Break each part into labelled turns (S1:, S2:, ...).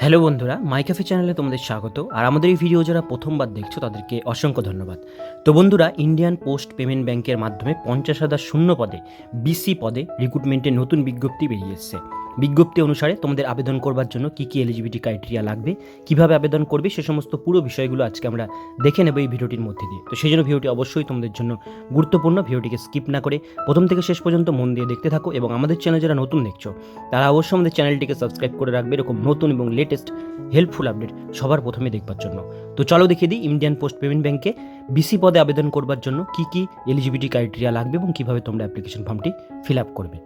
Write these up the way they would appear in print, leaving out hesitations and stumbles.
S1: Hello বন্ধুরা, মাই cafe চ্যানেলে তোমাদের স্বাগত। আর আমাদের এই ভিডিও যারা প্রথমবার দেখছো তাদেরকে অসংখ্য ধন্যবাদ। তো বন্ধুরা, ইন্ডিয়ান পোস্ট পেমেন্ট ব্যাংকের মাধ্যমে 50,000 শূন্য পদে বিসি পদে রিক্রুটমেন্টের নতুন বিজ্ঞপ্তি বেরিয়ে এসেছে। বিজ্ঞপ্তি অনুসারে তোমাদের আবেদন করবার জন্য কী কী এলিজিবিলিটি ক্রাইটেরিয়া লাগবে, কীভাবে আবেদন করবে, সে সমস্ত পুরো বিষয়গুলো আজকে আমরা দেখে নেব এই ভিডিওটির মধ্যে দিয়ে। তো সেই জন্য ভিডিওটি অবশ্যই তোমাদের জন্য গুরুত্বপূর্ণ। ভিডিওটিকে স্কিপ না করে প্রথম থেকে শেষ পর্যন্ত মন দিয়ে দেখতে থাকো এবং আমাদের চ্যানেল যারা নতুন দেখছো তারা অবশ্যই আমাদের চ্যানেলটিকে সাবস্ক্রাইব করে রাখবে এরকম নতুন এবং লেটেস্ট হেল্পফুল আপডেট সবার প্রথমে দেখবার জন্য। তো চলো দেখিয়ে দিই ইন্ডিয়ান পোস্ট পেমেন্ট ব্যাংকে বিসি পদে আবেদন করবার জন্য কী কী এলিজিবিলিটি ক্রাইটেরিয়া লাগবে এবং কীভাবে তোমরা অ্যাপ্লিকেশন ফর্মটি ফিল আপ করবে।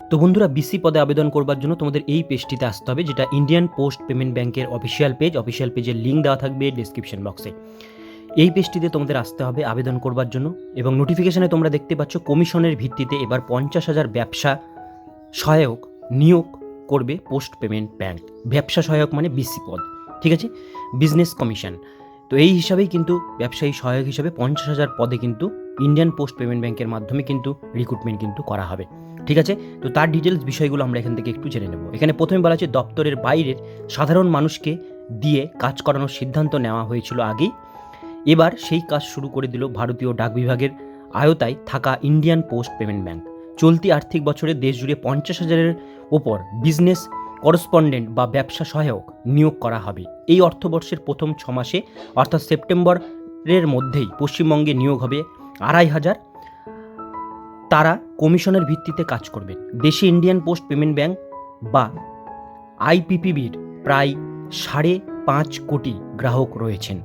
S1: তো বন্ধুরা, বিসি পদে আবেদন করবার জন্য তোমাদের এই পেজটিতে আসতে হবে, যেটা ইন্ডিয়ান পোস্ট পেমেন্ট ব্যাংকের অফিসিয়াল পেজের লিঙ্ক দেওয়া থাকবে ডেসক্রিপশন বক্সে। এই পেজটিতে তোমাদের আসতে হবে আবেদন করবার জন্য এবং নোটিফিকেশানে তোমরা দেখতে পাচ্ছ কমিশনের ভিত্তিতে এবার 50,000 ব্যবসা সহায়ক নিয়োগ করবে পোস্ট পেমেন্ট ব্যাংক। ব্যবসা সহায়ক মানে বিসি পদ, ঠিক আছে, বিজনেস কমিশন। তো এই হিসাবেই কিন্তু ব্যবসায়ী সহায়ক হিসাবে 50,000 পদে কিন্তু ইন্ডিয়ান পোস্ট পেমেন্ট ব্যাংকের মাধ্যমে কিন্তু রিক্রুটমেন্ট কিন্তু করা হবে, ঠিক আছে। তো তার ডিটেলস বিষয়গুলো আমরা এখান থেকে একটু জেনে নেব। এখানে প্রথমে বলা আছে দপ্তরের বাইরের সাধারণ মানুষকে দিয়ে কাজ করানোর সিদ্ধান্ত নেওয়া হয়েছিল আগেই। এবার সেই কাজ শুরু করে দিল ভারতীয় ডাক বিভাগের আয়তায় থাকা ইন্ডিয়ান পোস্ট পেমেন্ট ব্যাংক। চলতি আর্থিক বছরে দেশ জুড়ে 50,000-এর ওপর বিজনেস করেসপন্ডেন্ট বা ব্যবসা সহায়ক নিয়োগ করা হবে। এই অর্থবর্ষের প্রথম 6 মাসে অর্থাৎ সেপ্টেম্বরের মধ্যেই পশ্চিমবঙ্গে নিয়োগ হবে 2,500। তারা কমিশনের ভিত্তিতে কাজ করবেন। দেশে ইন্ডিয়ান পোস্ট পেমেন্ট ব্যাংক বা আইপিপিবির প্রায় 5.5 কোটি গ্রাহক রয়েছেন।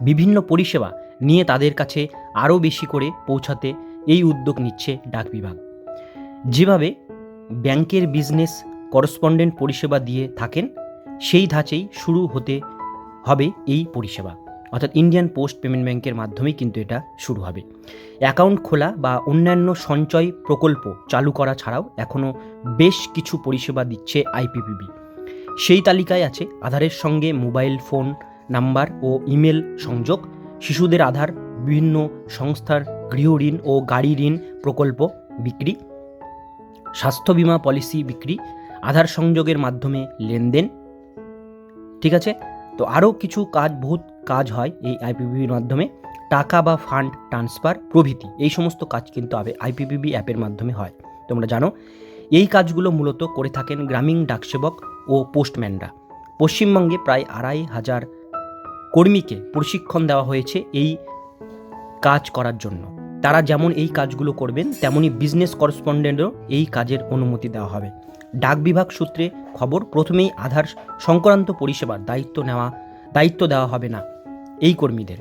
S1: বিভিন্ন পরিষেবা নিয়ে তাদের কাছে আরও বেশি করে পৌঁছাতে এই উদ্যোগ নিচ্ছে ডাক বিভাগ। যেভাবে ব্যাংকের বিজনেস করেসপন্ডেন্ট পরিষেবা দিয়ে থাকেন সেই ধাঁচেই শুরু হতে হবে এই পরিষেবা, অর্থাৎ ইন্ডিয়ান পোস্ট পেমেন্ট ব্যাংকের মাধ্যমেই কিন্তু এটা শুরু হবে। অ্যাকাউন্ট খোলা বা অন্যান্য সঞ্চয় প্রকল্প চালু করা ছাড়াও এখনও বেশ কিছু পরিষেবা দিচ্ছে আইপিপিবি। সেই তালিকায় আছে আধারের সঙ্গে মোবাইল ফোন নাম্বার ও ইমেল সংযোগ, শিশুদের আধার, বিভিন্ন সংস্থার গৃহ ঋণ ও গাড়ি ঋণ প্রকল্প বিক্রি, স্বাস্থ্য বিমা পলিসি বিক্রি, আধার সংযোগের মাধ্যমে লেনদেন, ঠিক আছে। তো আরও কিছু কাজ, বহুত কাজ হয় এই আইপিপিবির মাধ্যমে, টাকা বা ফান্ড ট্রান্সফার প্রভৃতি। এই সমস্ত কাজ কিন্তু আইপিপিবি অ্যাপের মাধ্যমে হয়, তোমরা জানো। এই কাজগুলো মূলত করে থাকেন গ্রামীণ ডাকসেবক ও পোস্টম্যানরা। পশ্চিমবঙ্গে প্রায় 2,500 কর্মীকে প্রশিক্ষণ দেওয়া হয়েছে এই কাজ করার জন্য। তারা যেমন এই কাজগুলো করবেন তেমনই বিজনেস করেসপন্ডেন্টও এই কাজের অনুমতি দেওয়া হবে। ডাক বিভাগ সূত্রে খবর, প্রথমেই আধার সংক্রান্ত পরিষেবার দায়িত্ব দেওয়া হবে না এই কর্মীদের।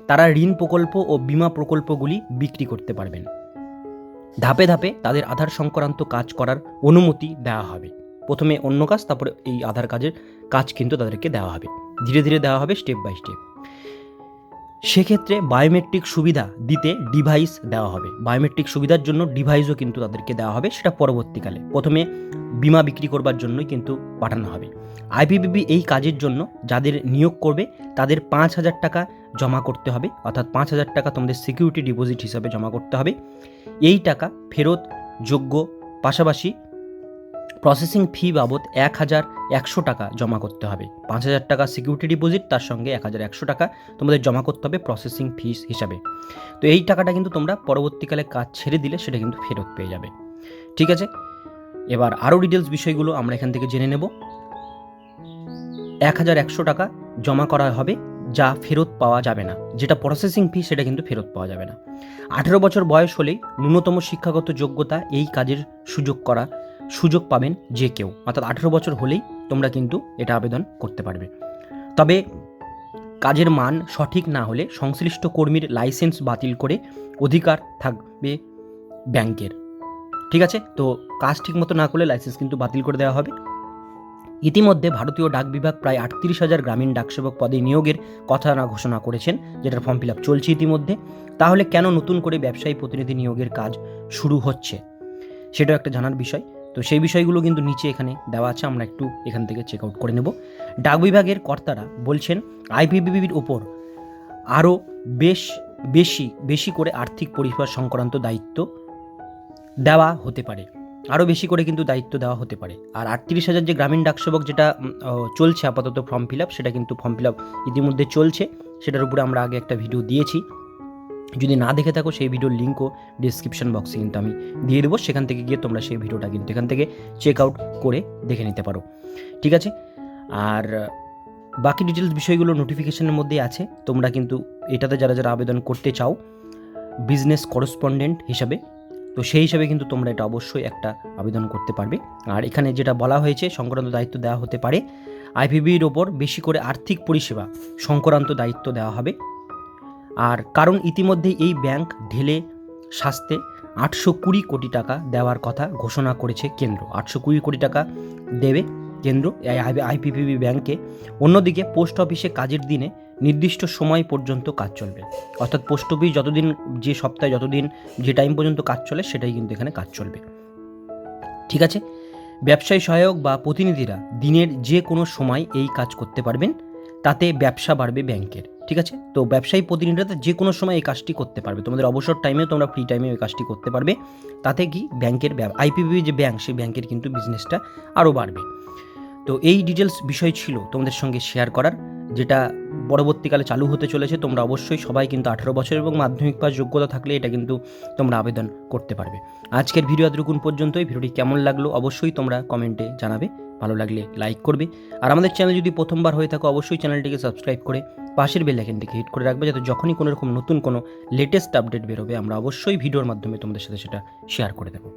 S1: তারা ঋণ প্রকল্প ও বিমা প্রকল্পগুলি বিক্রি করতে পারবেন। ধাপে ধাপে তাদের আধার সংক্রান্ত কাজ করার অনুমতি দেওয়া হবে। প্রথমে অন্য কাজ, তারপরে এই আধার কাজের কাজ কিন্তু তাদেরকে দেওয়া হবে, ধীরে ধীরে দেওয়া হবে, স্টেপ বাই স্টেপ। সেক্ষেত্রে বায়োমেট্রিক সুবিধা দিতে ডিভাইস দেওয়া হবে। বায়োমেট্রিক সুবিধার জন্য ডিভাইসও কিন্তু তাদেরকে দেওয়া হবে, সেটা পরবর্তীকালে। প্রথমে বিমা বিক্রি করবার জন্যই কিন্তু পাঠানো হবে। আইপিপিবি এই কাজের জন্য যাদের নিয়োগ করবে তাদের 5,000 টাকা জমা করতে হবে, অর্থাৎ 5,000 টাকা তোমাদের সিকিউরিটি ডিপোজিট হিসাবে জমা করতে হবে। এই টাকা ফেরত যোগ্য, পাশাপাশি প্রসেসিং ফি বাবদ 1,100 টাকা জমা করতে হবে। 5,000 টাকা সিকিউরিটি ডিপোজিট, তার সঙ্গে 1,100 টাকা তোমাদের জমা করতে হবে প্রসেসিং ফিস হিসাবে। তো এই টাকাটা কিন্তু তোমরা পরবর্তীকালে কাজ ছেড়ে দিলে সেটা কিন্তু ফেরত পেয়ে যাবে, ঠিক আছে। এবার আরও ডিটেলস বিষয়গুলো আমরা এখান থেকে জেনে নেব। 1,100 টাকা জমা করা হবে, যা ফেরত পাওয়া যাবে না। যেটা প্রসেসিং ফি সেটা কিন্তু ফেরত পাওয়া যাবে না। 18 বছর বয়স হলেই ন্যূনতম শিক্ষাগত যোগ্যতা এই কাজের সুযোগ পাবেন যে কেউ, অর্থাৎ 18 বছর হলেই তোমরা কিন্তু এটা আবেদন করতে পারবে। তবে কাজের মান সঠিক না হলে সংশ্লিষ্ট কর্মীর লাইসেন্স বাতিল করে অধিকার থাকবে ব্যাংকের, ঠিক আছে। তো কাজ ঠিকমতো না করলে লাইসেন্স কিন্তু বাতিল করে দেওয়া হবে। ইতিমধ্যে ভারতীয় ডাক বিভাগ প্রায় 38,000 গ্রামীণ ডাকসেবক পদে নিয়োগের কথা ঘোষণা করেছেন, যেটার ফর্ম ফিল আপ চলছে ইতিমধ্যে। তাহলে কেন নতুন করে ব্যবসায়ী প্রতিনিধি নিয়োগের কাজ শুরু হচ্ছে, সেটাও একটা জানার বিষয়। তো সেই বিষয়গুলো কিন্তু নিচে এখানে দেওয়া আছে, আমরা একটু এখান থেকে চেক আউট করে নেব। ডাক বিভাগের কর্তারা বলছেন আইপিপিবির ওপর আরও বেশি করে আর্থিক পরিষেবা সংক্রান্ত দায়িত্ব দেওয়া হতে পারে, আরও বেশি করে কিন্তু দায়িত্ব দেওয়া হতে পারে। আর 38,000 যে গ্রামীণ ডাকসেবক যেটা চলছে আপাতত ফর্ম ফিল আপ, সেটা কিন্তু ফর্ম ফিল আপ ইতিমধ্যে চলছে, সেটার উপরে আমরা আগে একটা ভিডিও দিয়েছি। যদি না দেখে থাকো সেই ভিডিওর লিঙ্কও ডিসক্রিপশন বক্সে কিন্তু আমি দিয়ে দেবো, সেখান থেকে গিয়ে তোমরা সেই ভিডিওটা কিন্তু এখান থেকে চেক আউট করে দেখে নিতে পারো, ঠিক আছে। আর বাকি ডিটেলস বিষয়গুলো নোটিফিকেশনের মধ্যেই আছে। তোমরা কিন্তু এটাতে যারা আবেদন করতে চাও বিজনেস করেসপন্ডেন্ট হিসাবে, তো সেই হিসাবে কিন্তু তোমরা এটা অবশ্যই একটা আবেদন করতে পারবে। আর এখানে যেটা বলা হয়েছে সংক্রান্ত দায়িত্ব দেওয়া হতে পারে, আইপিবির ওপর বেশি করে আর্থিক পরিষেবা সংক্রান্ত দায়িত্ব দেওয়া হবে। আর কারণ ইতিমধ্যেই এই ব্যাংক ঢেলে সাজতে 820 কোটি টাকা দেওয়ার কথা ঘোষণা করেছে কেন্দ্র। 820 কোটি টাকা দেবে কেন্দ্র আইপিপিবি ব্যাংকে। অন্যদিকে পোস্ট অফিসে কাজের দিনে নির্দিষ্ট সময় পর্যন্ত কাজ চলবে, অর্থাৎ পোস্ট অফিস যতদিন, যে সপ্তাহে যতদিন যে টাইম পর্যন্ত কাজ চলে সেটাই কিন্তু এখানে কাজ চলবে, ঠিক আছে। ব্যবসায়ী সহায়ক বা প্রতিনিধিরা দিনের যে কোনো সময় এই কাজ করতে পারবেন, তাতে ব্যবসা বাড়বে ব্যাংকের, ঠিক আছে। তো ব্যবসায়ী প্রতিনিধিরা যে কোনো সময় এই কাজটি করতে পারবে, তোমাদের অবসর টাইমেও তোমরা ফ্রি টাইমে এই কাজটি করতে পারবে। তাতে কি ব্যাংকের আইপিপিবি যে ব্যাংক, সেই ব্যাংকের কিন্তু বিজনেসটা আরও বাড়বে। তো এই ডিটেলস বিষয় ছিল তোমাদের সঙ্গে শেয়ার করার, যেটা পরবর্তীকালে চালু হতে চলেছে। তোমরা অবশ্যই সবাই কিন্তু 18 বছর এবং মাধ্যমিক পাস যোগ্যতা থাকলে এটা কিন্তু তোমরা আবেদন করতে পারবে। আজকের ভিডিও এতটুকুন পর্যন্তই। ভিডিওটি কেমন লাগলো অবশ্যই তোমরা কমেন্টে জানাবে, ভালো লাগলে লাইক করবে। আর আমাদের চ্যানেল যদি প্রথমবার হয়ে থাকো অবশ্যই চ্যানেলটিকে সাবস্ক্রাইব করে পাশের বেল আইকনটিকে হিট করে রাখবে, যাতে যখনই কোনো রকম নতুন কোনো লেটেস্ট আপডেট বেরোবে আমরা অবশ্যই ভিডিওর মাধ্যমে তোমাদের সাথে সেটা শেয়ার করে দেবো।